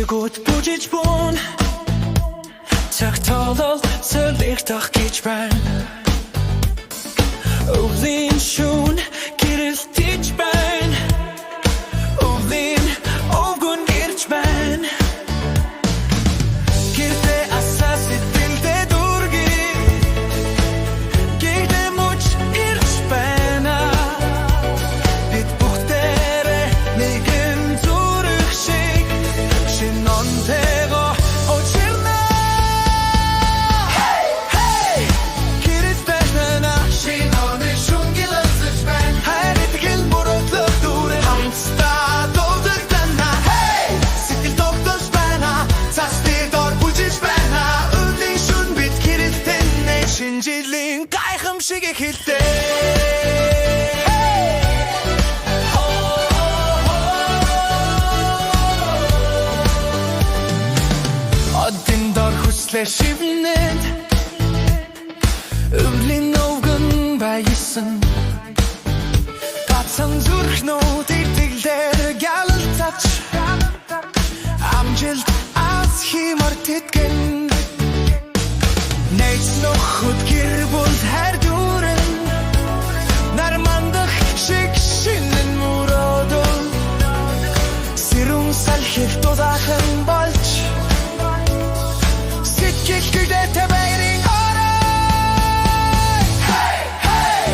Чигүүд бүжиж бун Цагтолол сэлэгдэх гэж байна Өвлийн шүүн гэрэлтэж байна Өвлийн овгон гэрч байна Гэртэ асаас итэлдэ дурги Гэгдэ муч ирч байна Бид бүхтэрэ нэгэн зүрх шиг Шинонтэго очирна Hey, hey Гэрэл байна Шиноны шунгилэлцэж байна Хайрт гэл мөрөдлөг дүүрэ Хамтдаа дуулдагдана Hey Сэтгэл тогтож байна Цасны дор бүжиж байна Өвлийн шүн бид гэрэлтэнэ Шинжилийн гайхамшиг эхэлдэг Одын дор хүслээ шивнэд Өвлийн овгон байсан Гацсан зүрхнүүд итгэлээр гялалцаж Амжилт аз химар тэтгэн Найз нөхөд гэр бүл хайр дүүрэн Нармандах шиг шинэн мөрөөдөл Сэрүүн салхив дулаахан болж Сэтгэл гүдэтэ байрын орой Hey, hey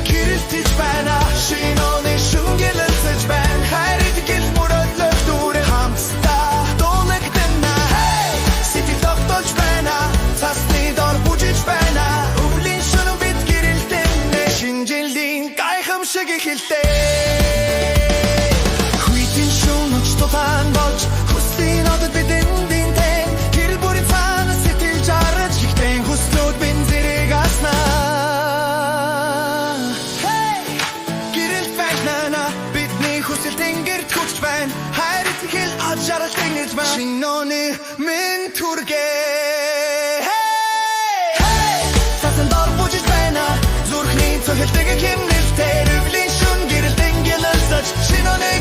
Гэрэлтэж байна Шиноны шүнгилэлцэж байна Хайрт гэл мөрөдлөг дүүрэ Хамтдаа дуулагдана Hey Сэтгэл тогтож байна Цасны дор бүжиж байна Өвлийн шүн бид гэрэлтэнэ Шинжилийн гайхамшиг эхэлдэг Хүйтэн шүн уч тутаан болж Хүслийн одод бидэн динтэн Гэрэл бүрийн цаана сэтгэл жаргаж Ихтэн хүслүүд бин зэрэг аснаа Hey Гэрэл байна Бидний хүсэл тэнгэрт хүчж байна Хайрт хэл ад жаргал тэнгэж байна Шиноны минь түргэ Hey Цасан дор бүжиж байна Зүрхний цохилтыг хэмнэлтээр Өвлийн шүн гэрэл тэнгэлэлцэж Шиноны